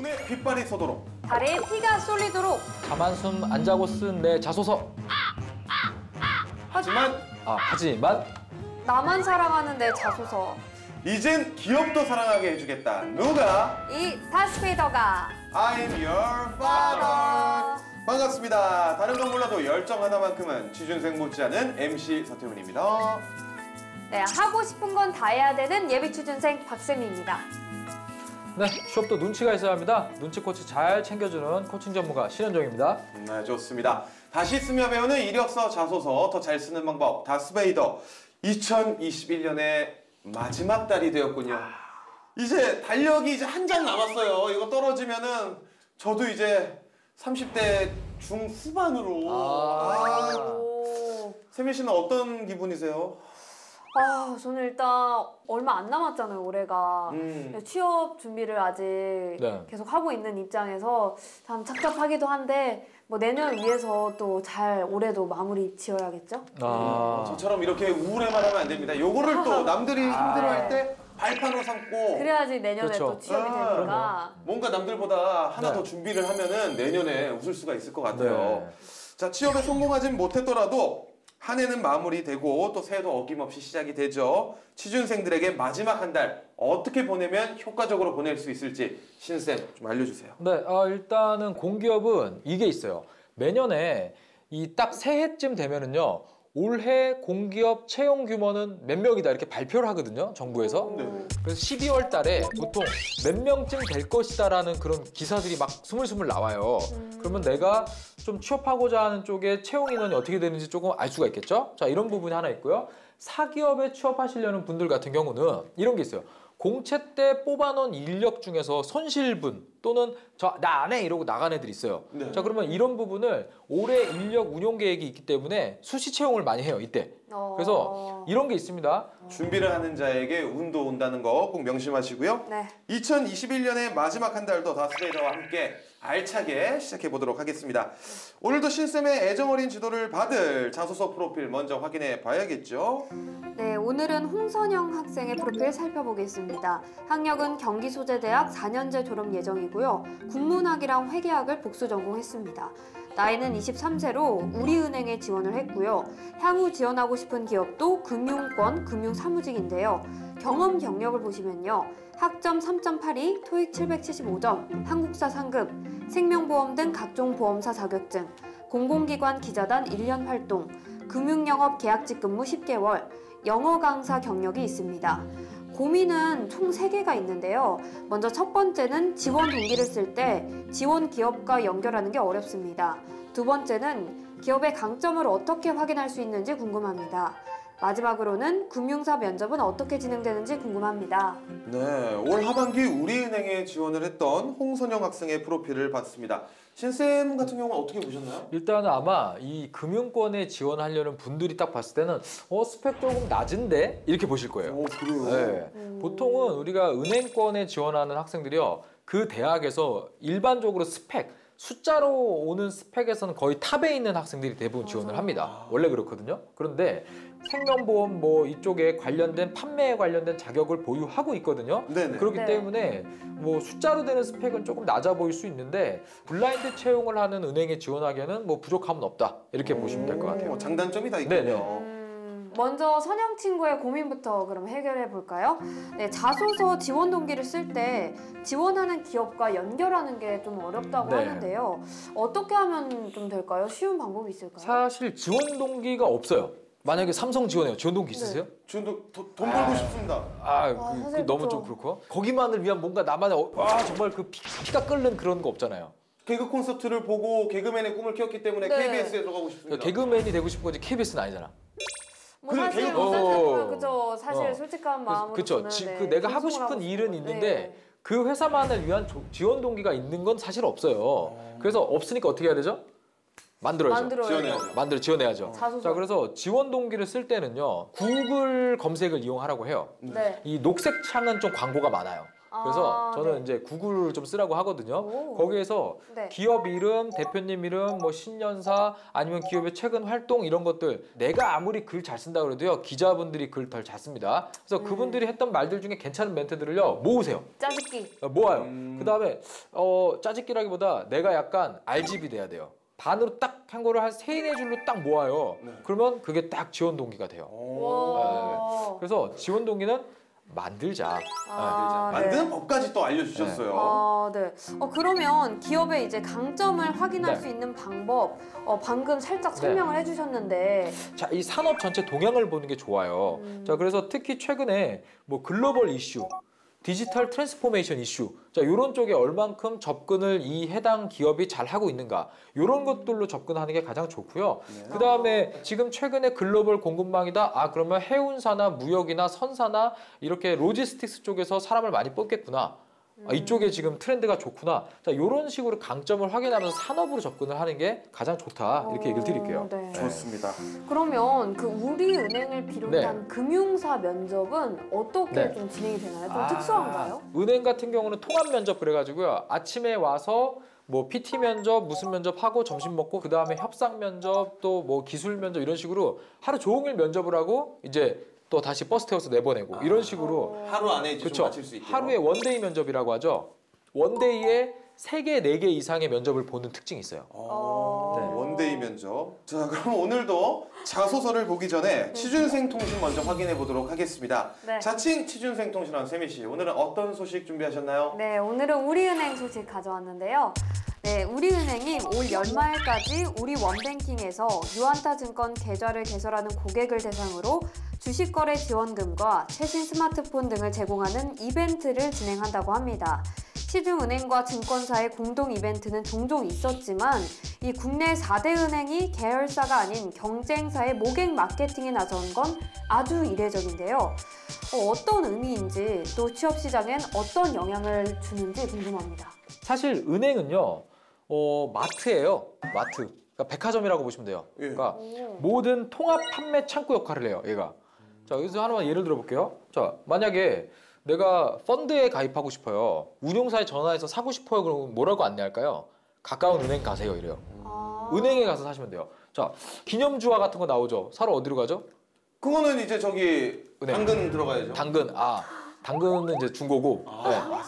눈에 빛발이 쏘도록 다리에 피가 쏠리도록 가만숨 안 자고 쓴 내 자소서. 하지만 하지만 나만 사랑하는 내 자소서. 이젠 기업도 사랑하게 해주겠다. 누가? 이 다스페이더가. I'm your father. 반갑습니다. 다른 건 몰라도 열정 하나만큼은 취준생 못지않은 MC 서태훈입니다. 네, 하고 싶은 건 다 해야 되는 예비 취준생 박쌤입니다. 네, 수업도 눈치가 있어야 합니다. 눈치 코치 잘 챙겨주는 코칭 전문가 신현정입니다. 네, 좋습니다. 다시 쓰며 배우는 이력서, 자소서 더 잘 쓰는 방법 다스베이더 2021년의 마지막 달이 되었군요. 이제 달력이 이제 한 장 남았어요. 이거 떨어지면은 저도 이제 30대 중후반으로. 세미 씨는 어떤 기분이세요? 저는 일단 얼마 안 남았잖아요, 올해가. 취업 준비를 아직 계속 하고 있는 입장에서 참 착잡하기도 한데 뭐 내년 위해서 또 잘 올해도 마무리 지어야겠죠? 저처럼 이렇게 우울해만 하면 안 됩니다. 요거를 또 남들이 힘들어할 때 발판으로 삼고 그래야지 내년에 그렇죠. 또 취업이 되니까. 뭔가 남들보다 하나 더 준비를 하면은 내년에 웃을 수가 있을 것 같아요. 자, 취업에 성공하진 못했더라도 한 해는 마무리되고 또 새해도 어김없이 시작이 되죠. 취준생들에게 마지막 한 달 어떻게 보내면 효과적으로 보낼 수 있을지 신쌤 좀 알려주세요. 네, 일단은 공기업은 이게 있어요. 매년에 이 딱 새해쯤 되면은요. 올해 공기업 채용 규모는 몇 명이다 이렇게 발표를 하거든요. 정부에서. 그래서 12월 달에 보통 몇 명쯤 될 것이다라는 그런 기사들이 막 스물스물 나와요. 그러면 내가 좀 취업하고자 하는 쪽에 채용 인원이 어떻게 되는지 조금 알 수가 있겠죠. 자, 이런 부분이 하나 있고요. 사기업에 취업하시려는 분들 같은 경우는 이런 게 있어요. 공채 때 뽑아놓은 인력 중에서 손실분 또는 나 안 해 이러고 나간 애들이 있어요. 자, 그러면 이런 부분을 올해 인력 운용 계획이 있기 때문에 수시 채용을 많이 해요, 이때. 그래서 이런 게 있습니다. 준비를 하는 자에게 운도 온다는 거 꼭 명심하시고요. 네. 2021년의 마지막 한 달도 다스베이더와 함께 알차게 시작해 보도록 하겠습니다. 오늘도 신쌤의 애정어린 지도를 받을 자소서 프로필 먼저 확인해 봐야겠죠. 네, 오늘은 홍선영 학생의 프로필 살펴보겠습니다. 학력은 경기소재대학 4년제 졸업 예정이고요. 국문학이랑 회계학을 복수 전공했습니다. 나이는 23세로 우리은행에 지원을 했고요. 향후 지원하고 싶은 기업도 금융권, 금융사무직인데요. 경험 경력을 보시면요. 학점 3.82, 토익 775점, 한국사 상급, 생명보험 등 각종 보험사 자격증, 공공기관 기자단 1년 활동, 금융영업 계약직 근무 10개월, 영어 강사 경력이 있습니다. 고민은 총 3개가 있는데요. 먼저 첫 번째는 지원 동기를 쓸 때 지원 기업과 연결하는 게 어렵습니다. 두 번째는 기업의 강점을 어떻게 확인할 수 있는지 궁금합니다. 마지막으로는 금융사 면접은 어떻게 진행되는지 궁금합니다. 네, 올 하반기 우리은행에 지원을 했던 홍선영 학생의 프로필을 봤습니다. 신쌤 같은 경우는 어떻게 보셨나요? 일단은 아마 이 금융권에 지원하려는 분들이 딱 봤을 때는 스펙 조금 낮은데? 이렇게 보실 거예요. 그래요? 네. 보통은 우리가 은행권에 지원하는 학생들이요. 그 대학에서 일반적으로 스펙, 숫자로 오는 스펙에서는 거의 탑에 있는 학생들이 대부분 지원을 합니다. 원래 그렇거든요. 그런데 생명보험 이쪽에 관련된 판매에 관련된 자격을 보유하고 있거든요. 네네. 그렇기 때문에 숫자로 되는 스펙은 조금 낮아 보일 수 있는데 블라인드 채용을 하는 은행에 지원하기에는 부족함은 없다. 이렇게 보시면 될 것 같아요. 장단점이 다 있군요. 네네. 먼저 선영 친구의 고민부터 그럼 해결해 볼까요? 네, 자소서 지원 동기를 쓸 때 지원하는 기업과 연결하는 게 좀 어렵다고 하는데요. 어떻게 하면 좀 될까요? 쉬운 방법이 있을까요? 사실 지원 동기가 없어요. 만약에 삼성 지원해요. 지원 동기 있으세요? 지원도 돈 벌고 싶습니다. 사실 너무 그렇죠. 좀 그렇고. 거기만을 위한 뭔가 나만의 정말 그 피가 끓는 그런 거 없잖아요. 개그 콘서트를 보고 개그맨의 꿈을 키웠기 때문에 KBS에 들어가고 싶습니다. 개그맨이 되고 싶은 거지 KBS는 아니잖아. 사실 그죠. 사실 솔직한 마음으로 그렇죠. 내가 하고 싶은 일은 있는데 그 회사만을 위한 지원 동기가 있는 건 사실 없어요. 그래서 없으니까 어떻게 해야 되죠? 만들어야죠. 지원해야죠. 자, 그래서 지원 동기를 쓸 때는요. 구글 검색을 이용하라고 해요. 이 녹색 창은 좀 광고가 많아요. 그래서 저는 네. 이제 구글을 좀 쓰라고 하거든요. 오. 거기에서 네. 기업 이름, 대표님 이름, 뭐 신년사 아니면 기업의 최근 활동 이런 것들 내가 아무리 글 잘 쓴다 그래도요 기자분들이 글 덜 잘 씁니다. 그래서 그분들이 했던 말들 중에 괜찮은 멘트들을요 모으세요. 짜깁기. 모아요. 그 다음에 짜집기라기보다 내가 약간 RGB 돼야 돼요. 반으로 딱 한 거를 한 3-4줄로 딱 모아요. 네. 그러면 그게 딱 지원 동기가 돼요. 와. 그래서 지원 동기는 만들자. 아, 네. 만드는 법까지 또 알려주셨어요. 아, 네. 그러면 기업의 이제 강점을 확인할 네. 수 있는 방법, 방금 살짝 설명을 해주셨는데, 자, 이 산업 전체 동향을 보는 게 좋아요. 자, 그래서 특히 최근에 뭐 글로벌 이슈, 디지털 트랜스포메이션 이슈, 자, 이런 쪽에 얼만큼 접근을 이 해당 기업이 잘 하고 있는가, 이런 것들로 접근하는 게 가장 좋고요. 그 다음에 지금 최근에 글로벌 공급망이다. 아, 그러면 해운사나 무역이나 선사나 이렇게 로지스틱스 쪽에서 사람을 많이 뽑겠구나. 아, 이쪽에 지금 트렌드가 좋구나. 자, 이런 식으로 강점을 확인하면서 산업으로 접근을 하는 게 가장 좋다. 이렇게 얘기를 드릴게요. 네. 좋습니다. 그러면 그 우리은행을 비롯한 금융사 면접은 어떻게 네. 좀 진행이 되나요? 좀 특수한가요? 은행 같은 경우는 통합 면접 그래가지고요. 아침에 와서 뭐 PT 면접, 무슨 면접 하고 점심 먹고 그 다음에 협상 면접 또 뭐 기술 면접 이런 식으로 하루 종일 면접을 하고 이제 또 다시 버스 태워서 내보내고 이런 식으로 하루 안에 이제 좀 그렇죠. 마칠 수 있게. 하루에 원데이 면접이라고 하죠. 원데이에 3개, 4개 이상의 면접을 보는 특징이 있어요. 네. 원데이 면접. 자, 그럼 오늘도 자소서를 보기 전에 취준생 통신 먼저 확인해 보도록 하겠습니다. 네. 자칭 취준생 통신원 세미 씨, 오늘은 어떤 소식 준비하셨나요? 네, 오늘은 우리은행 소식 가져왔는데요. 네, 우리은행이 올 연말까지 우리 원뱅킹에서 유한타증권 계좌를 개설하는 고객을 대상으로 주식거래 지원금과 최신 스마트폰 등을 제공하는 이벤트를 진행한다고 합니다. 시중은행과 증권사의 공동 이벤트는 종종 있었지만 이 국내 4대 은행이 계열사가 아닌 경쟁사의 모객 마케팅에 나선 건 아주 이례적인데요. 어떤 의미인지 또 취업 시장엔 어떤 영향을 주는지 궁금합니다. 사실 은행은요, 마트예요. 마트. 그러니까 백화점이라고 보시면 돼요. 예. 그러니까 모든 통합 판매 창구 역할을 해요. 얘가. 자, 여기서 하나만 예를 들어볼게요. 자, 만약에 내가 펀드에 가입하고 싶어요. 운용사에 전화해서 사고 싶어요. 그러면 뭐라고 안내할까요? 가까운 은행 가세요. 이래요. 은행에 가서 사시면 돼요. 자, 기념주화 같은 거 나오죠. 사러 어디로 가죠? 그거는 이제 저기 은행. 당근 들어가야죠. 당근은 이제 중고고.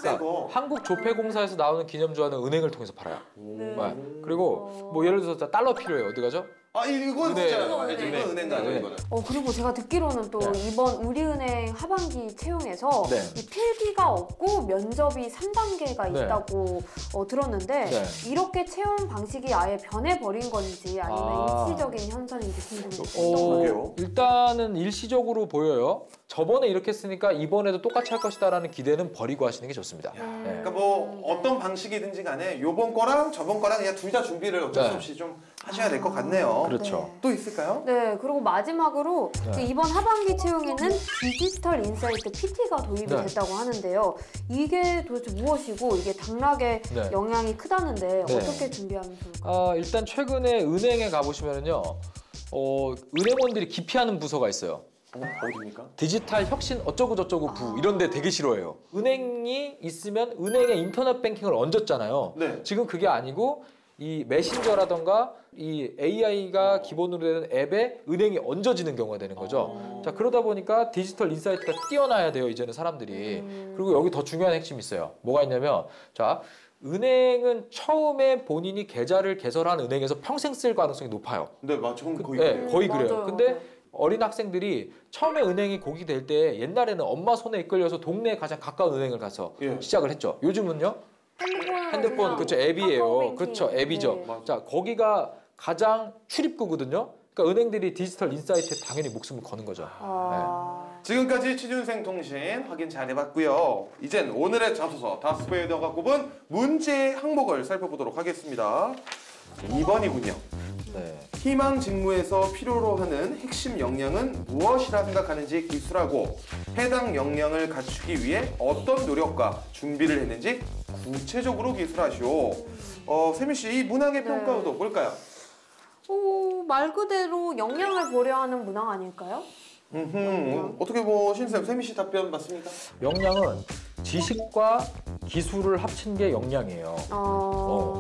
새거. 한국조폐공사에서 나오는 기념주화는 은행을 통해서 팔아요. 네. 그리고 뭐 예를 들어서 달러 필요해요. 어디 가죠? 이건 은행. 진짜 알죠. 은행. 이건 은행 가죠, 네. 이거는. 그리고 제가 듣기로는 또 네. 이번 우리은행 하반기 채용에서 네. 이 필기가 없고 면접이 3단계가 네. 있다고 들었는데 네. 이렇게 채용 방식이 아예 변해버린 건지 아니면 아. 일시적인 현상인지 궁금해요. 그러게요. 일단은 일시적으로 보여요. 저번에 이렇게 했으니까 이번에도 똑같이 할 것이다라는 기대는 버리고 하시는 게 좋습니다. 네. 그러니까 뭐 어떤 방식이든지 간에 요번 거랑 저번 거랑 그냥 둘 다 준비를 어쩔 수 네. 없이 좀 하셔야 될 것 같네요. 그렇죠. 또 있을까요? 네, 그리고 마지막으로 네. 이번 하반기 채용에는 디지털 인사이트 PT가 도입이 네. 됐다고 하는데요. 이게 도대체 무엇이고 이게 당락에 네. 영향이 크다는데 네. 어떻게 준비하면 좋을까요? 일단 최근에 은행에 가보시면요. 은행원들이 기피하는 부서가 있어요. 어디입니까? 디지털 혁신 어쩌고저쩌고 부 이런 데 되게 싫어해요. 은행이 있으면 은행의 인터넷 뱅킹을 얹었잖아요. 네. 지금 그게 아니고 이 메신저라던가 이 AI가 기본으로 되는 앱에 은행이 얹어지는 경우가 되는 거죠. 자, 그러다 보니까 디지털 인사이트가 뛰어나야 돼요, 이제는 사람들이. 그리고 여기 더 중요한 핵심이 있어요. 뭐가 있냐면, 자, 은행은 처음에 본인이 계좌를 개설한 은행에서 평생 쓸 가능성이 높아요. 네, 맞죠. 거의 네, 그래요. 거의 그래요. 맞아요, 근데 맞아요. 어린 학생들이 처음에 은행이 고기 될 때 옛날에는 엄마 손에 이끌려서 동네에 가장 가까운 은행을 가서 예. 시작을 했죠. 요즘은요? 핸드폰 그렇죠, 앱이에요. 그렇죠, 앱이죠. 네. 자, 거기가 가장 출입구거든요. 그러니까 은행들이 디지털 인사이트에 당연히 목숨을 거는 거죠. 지금까지 취준생 통신 확인 잘 해봤고요. 이젠 오늘의 자소서 다스베이더가 꼽은 문제의 항목을 살펴보도록 하겠습니다. 2번이군요. 네. 희망 직무에서 필요로 하는 핵심 역량은 무엇이라 생각하는지 기술하고 해당 역량을 갖추기 위해 어떤 노력과 준비를 했는지 구체적으로 기술하시오. 세미 씨, 이 문항의 평가도 뭘까요? 말 그대로 역량을 보려 하는 문항 아닐까요? 어떻게 뭐 신쌤, 세미 씨 답변 맞습니까? 역량은 지식과 기술을 합친 게 역량이에요.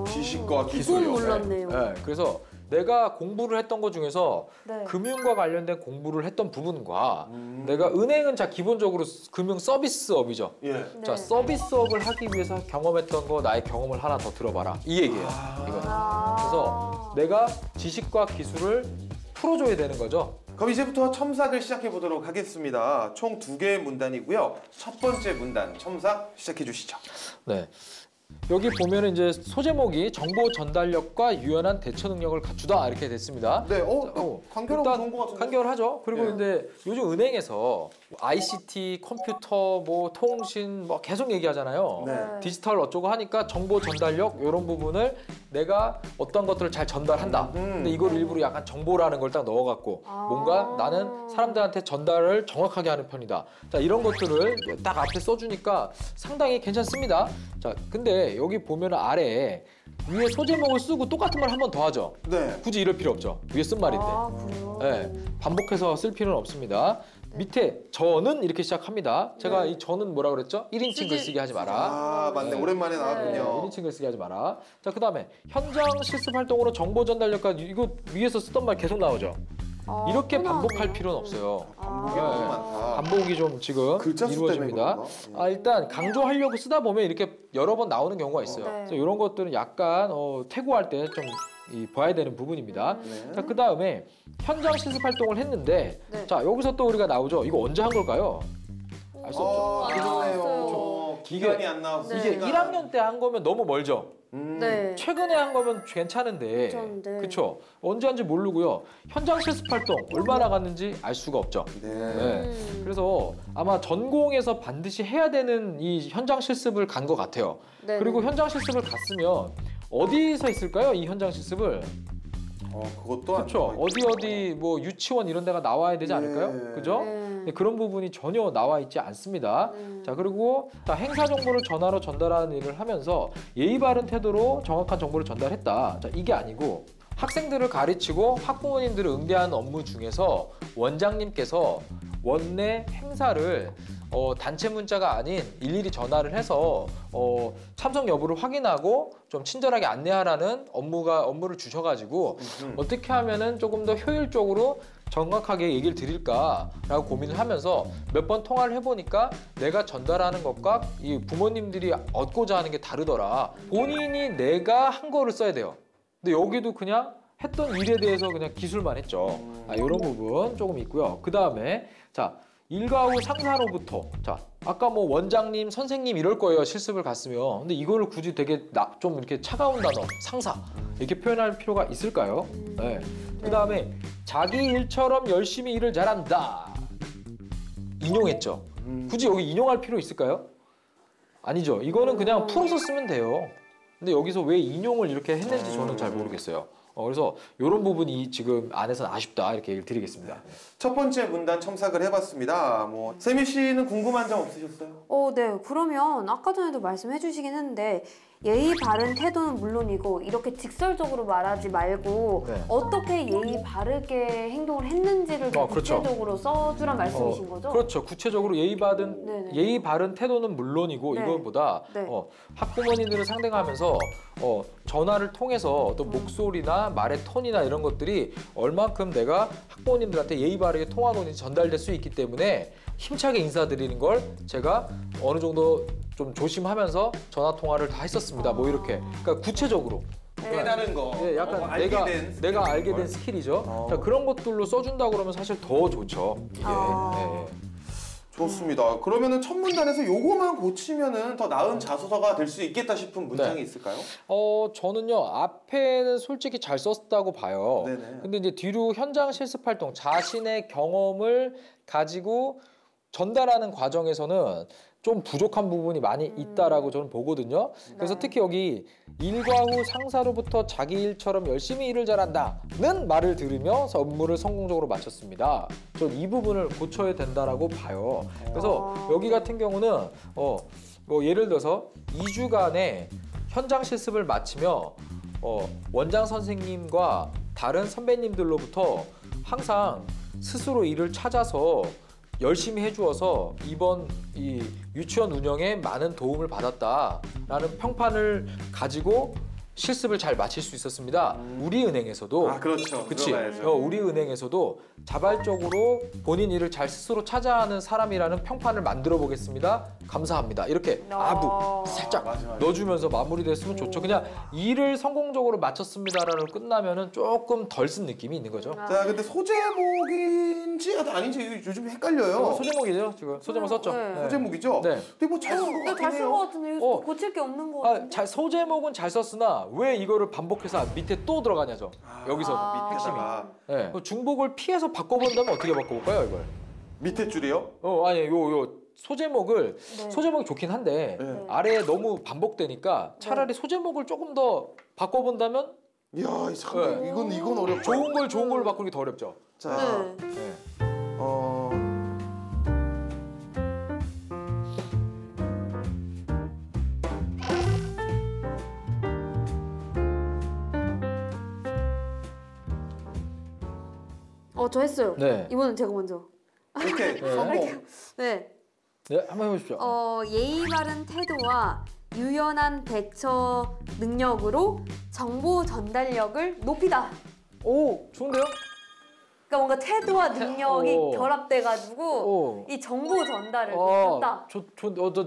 지식과 그건 기술이요. 몰랐네요. 네, 그래서 내가 공부를 했던 것 중에서 네. 금융과 관련된 공부를 했던 부분과 내가 은행은 자 기본적으로 금융 서비스업이죠. 예. 네. 자 서비스업을 하기 위해서 경험했던 거 나의 경험을 하나 더 들어봐라 이 얘기예요. 이거는. 그래서 내가 지식과 기술을 풀어줘야 되는 거죠. 그럼 이제부터 첨삭을 시작해 보도록 하겠습니다. 총 2개의 문단이고요. 첫 번째 문단 첨삭 시작해 주시죠. 네. 여기 보면은 이제 소제목이 정보 전달력과 유연한 대처 능력을 갖추다 이렇게 됐습니다. 네, 어, 간결하고 일단 좋은 것 같은데. 간결하죠. 그리고 예. 근데 요즘 은행에서 ICT, 컴퓨터, 뭐 통신 뭐 계속 얘기하잖아요. 네. 디지털 어쩌고 하니까 정보 전달력 이런 부분을 내가 어떤 것들을 잘 전달한다. 근데 이걸 일부러 약간 정보라는 걸 딱 넣어갖고 뭔가 나는 사람들한테 전달을 정확하게 하는 편이다. 자 이런 것들을 딱 앞에 써주니까 상당히 괜찮습니다. 자 근데 여기 보면 아래에 위에 소제목을 쓰고 똑같은 말 한 번 더 하죠. 네. 굳이 이럴 필요 없죠. 위에 쓴 말인데. 그래요? 네, 반복해서 쓸 필요는 없습니다. 밑에 저는 이렇게 시작합니다. 제가 네. 이 저는 뭐라 그랬죠? 1인칭 글쓰기 하지 마라. 아, 맞네. 오랜만에 네, 나왔군요. 1인칭 글쓰기 하지 마라. 자, 그다음에 현장 실습 활동으로 정보 전달력과 이거 위에서 쓰던 말 계속 나오죠. 이렇게 또 반복할 나오네요. 필요는 없어요. 반복이 네. 너무 많다. 반복이 좀 지금 글자 수 때문에 이루어집니다. 그런가? 일단 강조하려고 쓰다 보면 이렇게 여러 번 나오는 경우가 있어요. 네. 그래서 이런 것들은 약간 태고할 때 좀 봐야 되는 부분입니다. 네. 자, 그다음에 현장 실습 활동을 했는데 네. 자, 여기서 또 우리가 나오죠. 이거 언제 한 걸까요? 알 수 없죠. 그러네요. 기간이 안 나와서. 네. 이게 1학년 때 한 거면 너무 멀죠. 네. 최근에 한 거면 괜찮은데. 괜찮은데. 그렇죠. 언제 한지 모르고요. 현장 실습 활동 얼마나 갔는지 알 수가 없죠. 네. 네. 그래서 아마 전공에서 반드시 해야 되는 이 현장 실습을 간 것 같아요. 네. 그리고 현장 실습을 갔으면 어디서 있을까요? 이 현장 실습을. 그것도 안 그렇죠. 나와 있고. 어디 뭐 유치원 이런 데가 나와야 되지 않을까요? 네. 그죠? 네. 근데 그런 부분이 전혀 나와 있지 않습니다. 네. 자, 그리고 자, 행사 정보를 전화로 전달하는 일을 하면서 예의 바른 태도로 정확한 정보를 전달했다. 자, 이게 아니고 학생들을 가르치고 학부모님들을 응대하는 업무 중에서 원장님께서 원내 행사를 단체 문자가 아닌 일일이 전화를 해서 참석 여부를 확인하고 좀 친절하게 안내하라는 업무를 주셔가지고 어떻게 하면은 조금 더 효율적으로 정확하게 얘기를 드릴까라고 고민을 하면서 몇 번 통화를 해보니까 내가 전달하는 것과 이 부모님들이 얻고자 하는 게 다르더라. 본인이 내가 한 거를 써야 돼요. 근데 여기도 그냥 했던 일에 대해서 그냥 기술만 했죠. 이런 부분 조금 있고요. 그 다음에 자 일과 후 상사로부터 자 아까 뭐 원장님, 선생님 이럴 거예요. 실습을 갔으면. 근데 이거를 굳이 되게 좀 이렇게 차가운 단어 상사 이렇게 표현할 필요가 있을까요? 네. 그 다음에 자기 일처럼 열심히 일을 잘한다. 인용했죠. 굳이 여기 인용할 필요 있을까요? 아니죠. 이거는 그냥 풀어서 쓰면 돼요. 근데 여기서 왜 인용을 이렇게 했는지 저는 잘 모르겠어요. 그래서 이런 부분이 지금 안에서는 아쉽다 이렇게 얘기를 드리겠습니다. 첫 번째 문단 첨삭을 해봤습니다. 세미 씨는 궁금한 점 없으셨어요? 네. 그러면 아까 전에도 말씀해 주시긴 했는데 예의 바른 태도는 물론이고 이렇게 직설적으로 말하지 말고 네. 어떻게 예의 바르게 행동을 했는지를 더 그렇죠. 구체적으로 써주란 말씀이신 거죠? 그렇죠. 구체적으로 예의 바른 태도는 물론이고 네. 이거보다 네. 학부모님들을 상대하면서 전화를 통해서 또 목소리나 말의 톤이나 이런 것들이 얼만큼 내가 학부모님들한테 예의 바르게 통하고 있는지 전달될 수 있기 때문에 힘차게 인사드리는 걸 제가 어느 정도 좀 조심하면서 전화 통화를 다 했었습니다. 뭐 이렇게. 그러니까 구체적으로. 깨달은 거. 예, 약간 내가 알게 된 스킬이죠. 자, 그런 것들로 써준다 그러면 사실 더 좋죠. 이게. 네. 좋습니다. 그러면은 첫 문단에서 요거만 고치면은 더 나은 자소서가 될 수 있겠다 싶은 문장이 있을까요? 저는요 앞에는 솔직히 잘 썼다고 봐요. 네네. 근데 이제 뒤로 현장 실습 활동 자신의 경험을 가지고 전달하는 과정에서는 좀 부족한 부분이 많이 있다라고 저는 보거든요. 그래서 네. 특히 여기 일과 후 상사로부터 자기 일처럼 열심히 일을 잘한다는 말을 들으며 업무를 성공적으로 마쳤습니다. 저는 이 부분을 고쳐야 된다라고 봐요. 그래서 여기 같은 경우는 뭐 예를 들어서 2주간의 현장 실습을 마치며 원장 선생님과 다른 선배님들로부터 항상 스스로 일을 찾아서 열심히 해주어서 이번 이 유치원 운영에 많은 도움을 받았다라는 평판을 가지고 실습을 잘 마칠 수 있었습니다. 우리은행에서도 아 그렇죠. 그치. 들어가야죠. 우리은행에서도 자발적으로 본인 일을 잘 스스로 찾아하는 사람이라는 평판을 만들어 보겠습니다. 감사합니다. 이렇게 아부 살짝 맞아. 넣어주면서 마무리됐으면 좋죠. 그냥 일을 성공적으로 마쳤습니다라고 끝나면은 조금 덜 쓴 느낌이 있는 거죠. 자 근데 소제목인지 아닌지 요즘 헷갈려요. 소제목이죠 지금. 소제목 썼죠. 네. 소제목이죠? 네. 근데 뭐 잘 쓴 것 같긴 잘쓴 해요. 것 같은데 이거 또 고칠 게 없는 거 같은데. 소제목은 잘 썼으나 왜 이거를 반복해서 밑에 또 들어가냐죠. 여기서 핵심이. 밑에다가 네. 중복을 피해서 바꿔본다면 어떻게 바꿔볼까요 이걸? 밑에 줄이요? 아니 요 소제목을 네. 소제목이 좋긴 한데 네. 아래에 너무 반복되니까 차라리 소제목을 조금 더 바꿔본다면 이야 참 이건 어렵죠. 좋은 걸로 바꾸는 게 더 어렵죠. 자 네. 네. 저 했어요. 네. 이번엔 제가 먼저. 오케이 성공. 네. 네, 한번 해보십시오. 예의 바른 태도와 유연한 대처 능력으로 정보 전달력을 높이다. 오, 좋은데요? 그러니까 뭔가 태도와 능력이 오. 결합돼가지고 오. 이 정보 전달을 높였다.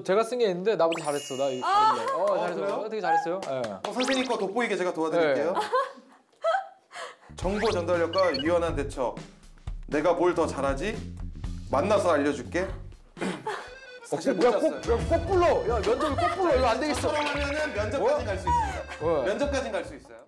제가 쓴 게 있는데 나보다 잘했어. 나 이거 잘했네. 잘했어. 그래요? 되게 잘했어요. 네. 선생님 거 돋보이게 제가 도와드릴게요. 정보 전달력과 유연한 대처. 내가 뭘 더 잘하지? 만나서 알려줄게. 사실 못 잤어요. 꼭 불러. 야, 면접을 꼭 불러. 이거 안 되겠어. 저처럼 하면은 면접까지 갈 수 있습니다. 면접까지 갈 수 있어요.